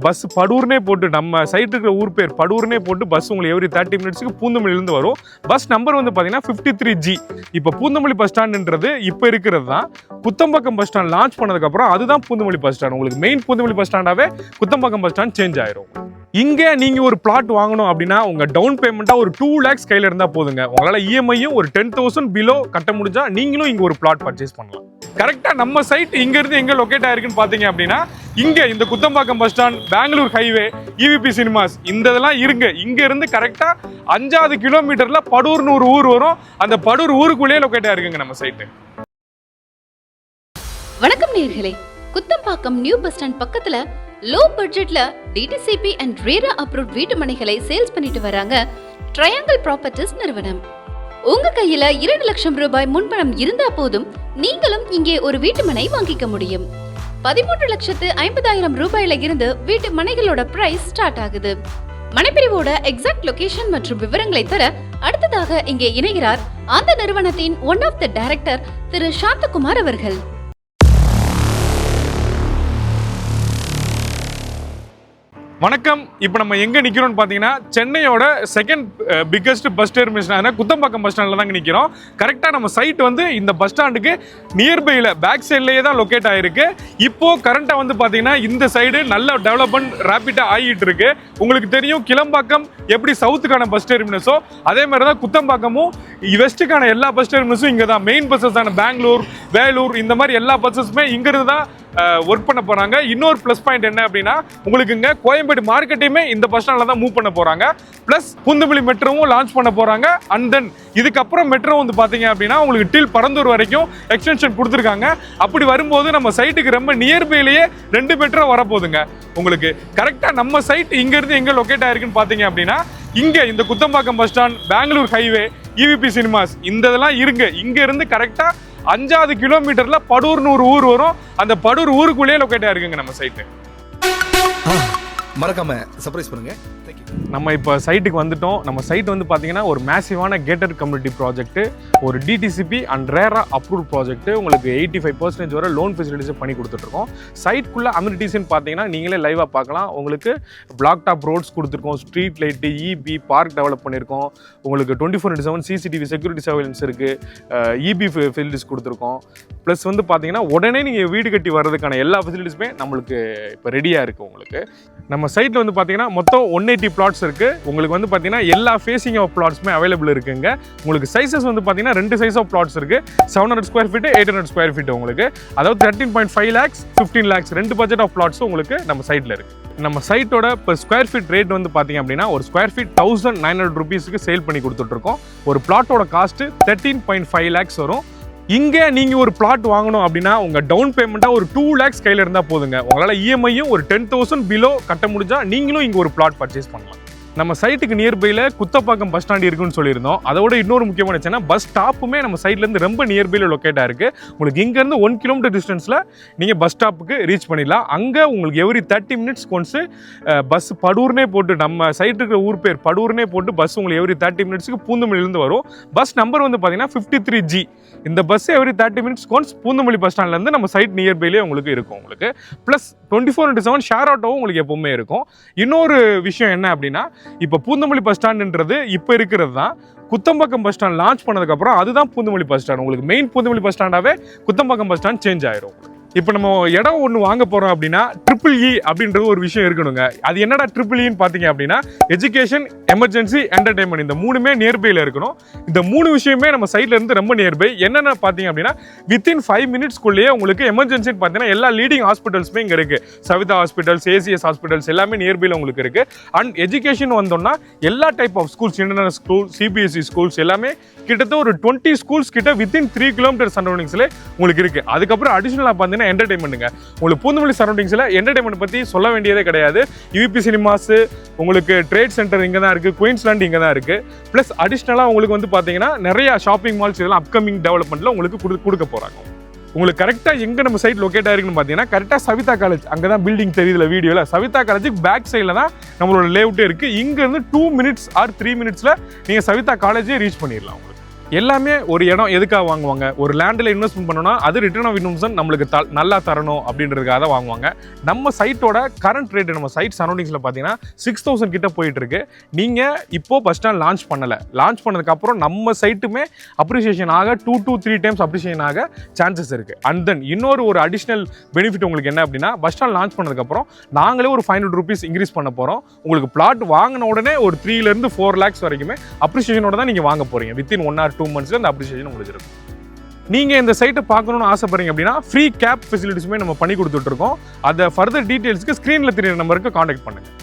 Bus படூர்னே போட்டு நம்ம side இருக்கிற ஊர் பேர் படூர்னே போட்டு பஸ் உங்களுக்கு எவ்ரி 30 மினிட்ஸ்க்கு பூந்தமல்லியிலிருந்து வரும். பஸ் நம்பர் வந்து பார்த்தீங்கன்னா 53G. இப்போ பூந்தமல்லி பஸ் ஸ்டாண்டுன்றது இப்போ இருக்கிறது தான். குத்தம்பாக்கம் பஸ் ஸ்டாண்ட் லான்ச் பண்ணதுக்கப்புறம் அதுதான் பூந்தமல்லி பஸ் ஸ்டாண்ட். உங்களுக்கு மெயின் பூந்தமல்லி பஸ் ஸ்டாண்டாவே குத்தம்பாக்கம் பஸ் ஸ்டாண்ட் சேஞ்ச் ஆயிரும். இங்கே நீங்கள் ஒரு பிளாட் வாங்கணும் அப்படின்னா உங்கள் டவுன் பேமெண்ட்டாக ஒரு 2 lakhs கையில் இருந்தால் போதுங்க. உங்களால் இஎம்ஐயும் ஒரு 10,000 பிலோ கட்ட முடிஞ்சா நீங்களும் இங்கே ஒரு பிளாட் பர்ச்சேஸ் பண்ணலாம். கரெக்டாக நம்ம சைட் இங்கேருந்து எங்கே லொக்கேட் ஆயிருக்குன்னு பார்த்தீங்க அப்படின்னா இங்கே இந்த Kuthambakkam bus stand, Bangalore highway, EVP cinemas இந்த இதெல்லாம் இருங்க. இங்கேருந்து கரெக்டாக 5வது கிலோமீட்டரில் படூர்னு ஒரு ஊர் வரும். அந்த படூர் ஊருக்குள்ளேயே லொக்கேட் ஆயிருக்குங்க நம்ம சைட்டு. வணக்கம் நேயர்களே, குத்தம்பாக்கம் நியூ பஸ் ஸ்டாண்ட் பக்கத்துல லோ பட்ஜெட்ல DTCP அண்ட் RERA அப்ரூவ்ட் வீட்டு மனைகளை சேல்ஸ் பண்ணிட்டு வராங்க ட்ரையாங்கிள் ப்ராப்பர்ட்டிஸ் நிறுவனம். உங்க கையில 2 லட்சம் ரூபாய் முன்பணம் இருந்தா போதும் நீங்களும் இங்கே ஒரு வீட்டு மனை வாங்கிக்க முடியும். 13,50,000 ரூபாயில இருந்து வீட்டு மனைகளோட பிரைஸ் ஸ்டார்ட் ஆகுது. மனைப்பிரிவோட எக்ஸாக்ட் லொகேஷன் மற்றும் விவரங்களை தர அடுத்ததாக இங்கே இணைகிறார் அந்த நிறுவனத்தின் one of the director Thiru Santhakumar அவர்கள். வணக்கம். இப்போ நம்ம எங்கே நிற்கிறோம்னு பார்த்தீங்கன்னா சென்னையோட செகண்ட் பிக்கஸ்ட் பஸ் டெர்மினேஷனான குத்தம்பாக்கம் பஸ் ஸ்டாண்டில் தாங்க நிற்கிறோம். கரெக்டாக நம்ம சைட் வந்து இந்த பஸ் ஸ்டாண்டுக்கு நியர்பையில் பேக் சைட்லேயே தான் லொக்கேட் ஆகிருக்கு. இப்போது கரண்ட்டாக வந்து பார்த்தீங்கன்னா இந்த சைடு நல்ல டெவலப்மெண்ட் ரேப்பிடாக ஆகிட்டு இருக்கு. உங்களுக்கு தெரியும் கிளம்பாக்கம் எப்படி சவுத்துக்கான பஸ் டெர்மினஸோ அதே மாதிரி தான் குத்தம்பாக்கமும் வெஸ்ட்டுக்கான எல்லா பஸ் டெர்மினஸும் இங்கே தான். மெயின் பஸ்ஸஸ் தானே பெங்களூர், வேலூர் இந்த மாதிரி எல்லா பஸ்ஸஸுமே இங்கிருந்து தான் ஒர்க் பண்ண போறாங்க. இன்னொரு ப்ளஸ் பாயிண்ட் என்ன அப்படின்னா உங்களுக்கு இங்க கோயம்பேடு மார்க்கெட்டையுமே இந்த பஸ் ஸ்டாண்ட்ல தான் மூவ் பண்ண போறாங்க. பிளஸ் பூந்தமல்லி மெட்ரோவும் லான்ச் பண்ண போறாங்க. அண்ட் தென் இதுக்கப்புறம் மெட்ரோ வந்து பாத்தீங்க அப்படின்னா உங்களுக்கு டில் பரந்தூர் வரைக்கும் எக்ஸ்டென்ஷன் கொடுத்துருக்காங்க. அப்படி வரும்போது நம்ம சைட்டுக்கு ரொம்ப நியர்பைலேயே 2 மெட்ரோ வரப்போகுதுங்க. உங்களுக்கு கரெக்டா நம்ம சைட் இங்க இருந்து எங்க லொக்கேட் ஆயிருக்குன்னு பாத்தீங்க அப்படின்னா இங்க இந்த Kuthambakkam bus stand, Bangalore highway, EVP cinemas இந்த இதெல்லாம் இருங்க. இங்க இருந்து கரெக்டா 5வது கிலோமீட்டர்ல படூர்னு ஒரு ஊர் வரும். அந்த படூர் ஊருக்குள்ளேயே லொக்கேட் ஆயிருக்குங்க நம்ம சைட்டு. மறக்காம சர்ப்ரைஸ் பண்ணுங்க. நம்ம இப்போ சைட்டுக்கு வந்துட்டோம். நம்ம சைட் வந்து பார்த்தீங்கன்னா ஒரு மேசிவான கேட்டட் கம்யூனிட்டி ப்ராஜெக்ட், ஒரு DTCP and RERA approved project. உங்களுக்கு 85% வரை லோன் ஃபெசிலிட்டிஸ் பண்ணி கொடுத்துட்ருக்கோம். சைட்குள்ளே அம்யூனிட்டிஸ்ன்னு பார்த்தீங்கன்னா நீங்களே லைவாக பார்க்கலாம். உங்களுக்கு பிளாக் டாப் ரோட்ஸ் கொடுத்துருக்கோம், street light, EB park develop பண்ணியிருக்கோம். உங்களுக்கு 24/7 CCTV செக்யூரிட்டி சர்வேலன்ஸ் இருக்குது, EB ஃபெசிலிட்டிஸ் கொடுத்துருக்கோம். ப்ளஸ் வந்து பார்த்தீங்கன்னா உடனே நீங்கள் வீடு கட்டி வர்றதுக்கான எல்லா ஃபெசிலிட்டிஸுமே நம்மளுக்கு இப்போ ரெடியாக இருக்குது. உங்களுக்கு நம்ம சைட்டில் வந்து பார்த்தீங்கன்னா மொத்தம் 180 பிளாட்ஸ் இருக்குது. உங்களுக்கு வந்து பார்த்தீங்கன்னா எல்லா ஃபேஸிங் ஆஃப் பிளாட்ஸுமே அவைலபிள் இருக்குங்க. உங்களுக்கு சைஸஸ் வந்து பார்த்தீங்கன்னா 2 சைஸ் ஆஃப் பிளாட்ஸ் இருக்குது. 700 ஸ்கொயர் ஃபீட், 800 ஸ்கொயர் ஃபீட். உங்களுக்கு அதாவது 13.5 lakhs, 15 lakhs 2 பட்ஜெட் ஆஃப் பிளாட்ஸும் உங்களுக்கு நம்ம சைட்டில் இருக்குது. நம்ம சைட்டோட இப்போ ஸ்கொயர் ஃபீட் ரேட் வந்து பார்த்தீங்க அப்படின்னா ஒரு ஸ்கொயர் ஃபீட் 1900 rupeesக்கு சேல் பண்ணி கொடுத்துட்ருக்கோம். ஒரு பிளாட்டோட காஸ்ட்டு 13.5 lakhs வரும். இங்கே நீங்கள் ஒரு பிளாட் வாங்கணும் அப்படின்னா உங்கள் டவுன் பேமெண்ட்டாக ஒரு 2 lakhs கையில் இருந்தால் போதுங்க. உங்களால் இஎம்ஐயும் ஒரு 10,000 பிலோ கட்ட முடிஞ்சா நீங்களும் இங்கே ஒரு பிளாட் பர்ச்சேஸ் பண்ணலாம். நம்ம சைட்டுக்கு நியர்பையில் குத்தப்பாக்கம் பஸ் ஸ்டாண்ட் இருக்குன்னு சொல்லியிருந்தோம். அதோட இன்னொரு முக்கியமான விஷயம்னா பஸ் ஸ்டாப்புமே நம்ம சைட்லேருந்து ரொம்ப நியர்பையில் லொக்கேட் ஆயிருக்கு. உங்களுக்கு இங்கேருந்து 1 kilometer டிஸ்டன்ஸில் நீங்கள் பஸ் ஸ்டாப்புக்கு ரீச் பண்ணிடலாம். அங்கே உங்களுக்கு எவ்ரி 30 minutes ஒன்ஸு பஸ் படூர்னே போட்டு நம்ம சைட் இருக்கிற ஊர் பேர் படூர்னே போட்டு பஸ் உங்களுக்கு எவ்ரி 30 minutesக்கு பூந்தமல்லியிலேருந்து வரும். பஸ் நம்பர் வந்து பார்த்தீங்கன்னா 53G. இந்த bus every 30 minutes once Poonamallee bus ஸ்டாண்ட்லேருந்து நம்ம சைட் நியர்பைலேயே உங்களுக்கு இருக்கும். உங்களுக்கு ப்ளஸ் 24/7 ஷேர் ஆட்டோவும் உங்களுக்கு எப்போவுமே இருக்கும். இன்னொரு விஷயம் என்ன அப்படின்னா இப்போ பூந்தமல்லி பஸ் ஸ்டாண்டுன்றது இப்போ இருக்கிறது தான். குத்தம்பாக்கம் பஸ் ஸ்டாண்ட் லான்ச் பண்ணதுக்கப்புறம் அதுதான் பூந்தமல்லி பஸ் ஸ்டாண்ட். உங்களுக்கு மெயின் பூந்தமல்லி பஸ் ஸ்டாண்டாவே குத்தம்பாக்கம் பஸ் ஸ்டாண்ட் சேஞ்ச் ஆயிரும். இப்போ நம்ம இடம் ஒன்று வாங்க போகிறோம் அப்படின்னா EEE அப்படின்றது ஒரு விஷயம் இருக்கணுங்க. அது என்னடா EEEன்னு பார்த்தீங்க அப்படின்னா எஜுகேஷன், எமர்ஜென்சி, என்டர்டைன்மெண்ட் இந்த 3மே நியர்பையில் இருக்கணும். இந்த 3 விஷயமே நம்ம சைட்ல இருந்து ரொம்ப நியர்பை. என்னென்ன பார்த்தீங்க அப்படின்னா வித்தின் 5 minutesக்குள்ளேயே உங்களுக்கு எமர்ஜென்சின்னு பார்த்தீங்கன்னா எல்லா லீடிங் ஹாஸ்பிட்டல்ஸுமே இங்கே இருக்குது. சவிதா ஹாஸ்பிட்டல்ஸ், ACS ஹாஸ்பிட்டல்ஸ் எல்லாமே நியர்பையில் உங்களுக்கு இருக்குது. அண்ட் எஜுகேஷன் வந்தோம்னா எல்லா type of schools, international school, CBSE schools எல்லாமே கிட்டத்தட்ட ஒரு 20 schools கிட்ட வித்தின் 3 kilometer சரௌண்டிங்ஸில் உங்களுக்கு இருக்குது. அதுக்கப்புறம் அடிஷனலாக பார்த்தீங்கன்னா என்டர்டைன்மெண்ட்டுங்க. உங்களுக்கு பூந்தமல்லி சரௌண்டிங்ஸில் என்டர்டைன்மெண்ட் பற்றி சொல்ல வேண்டியதே கிடையாது. EVP சினிமாஸ், உங்களுக்கு ட்ரேட் சென்டர் இங்கே தான் இருக்குது, குயின்ஸ்லாண்ட் இங்கே தான் இருக்குது. ப்ளஸ் அடிஷ்னலாக உங்களுக்கு வந்து பார்த்தீங்கன்னா நிறைய ஷாப்பிங் மால்ஸ் இதெல்லாம் அப்கமிங் டெவலப்மெண்ட்டில் உங்களுக்கு கொடுக்க போகிறாங்க. உங்களுக்கு கரெக்டாக எங்கே நம்ம சைட் லொக்கேட் ஆயிருக்குன்னு பார்த்தீங்கன்னா கரெக்டாக சவிதா காலேஜ் அங்கே தான் பில்டிங் தெரியுதுல வீடியோவில். சவிதா காலேஜுக்கு பேக் சைடில் தான் நம்மளோட லேஅவுட்டே இருக்குது. இங்கேருந்து 2 minutes or 3 minutesல நீங்கள் சவிதா காலேஜே ரீச் பண்ணிடலாம். உங்களுக்கு எல்லாமே ஒரு இடம் எதுக்காக வாங்குவாங்க, ஒரு லேண்டில் இன்வெஸ்ட்மெண்ட் பண்ணோம்னா அது ரிட்டர்ன் ஆஃப் இன்வெஸ்ட்மெண்ட் நம்மளுக்கு நல்லா தரணும் அப்படின்றதுக்காக தான் வாங்குவாங்க. நம்ம சைட்டோட கரண்ட் ரேட் நம்ம சைட் சரௌண்டிங்ஸில் பார்த்தீங்கன்னா 6,000 கிட்ட போயிட்டு இருக்கு. நீங்கள் இப்போ ஃபர்ஸ்ட் டைம் லான்ச் பண்ணலை, லான்ச் பண்ணதுக்கப்புறம் நம்ம சைட்டுமே அப்ரிசியேஷன் ஆக 2 to 3 டைம்ஸ் அப்ரிசியேஷன் ஆக சான்சஸ் இருக்குது. அண்ட் தென் இன்னொரு அடிஷ்னல் பெனிஃபிட் உங்களுக்கு என்ன அப்படின்னா, ஃபர்ஸ்ட் டைம் லான்ச் பண்ணதுக்கப்புறம் நாங்களே ஒரு 500 rupees இன்க்ரீஸ் பண்ண போகிறோம். உங்களுக்கு பிளாட் வாங்கின உடனே ஒரு 3 to 4 lakhs வரைக்குமே அப்ரிசியேஷனோட தான் நீங்கள் வாங்க போகிறீங்க. வித்தின் 1 or 2 months அந்த அப்ரிசியேஷன் முடிஞ்சிருக்கும். நீங்கள் இந்த சைட்டை பார்க்கணும்னு ஆசைப்படுறீங்க அப்படின்னா ஃப்ரீ கேப் ஃபெசிலிட்டிஸுமே நம்ம பண்ணி கொடுத்துட்ருக்கோம். அதை ஃபர்தர் டீட்டெயில்ஸ்க்கு ஸ்க்ரீனில் தெரியுற நம்பருக்கு காண்டாக்ட் பண்ணுங்கள்.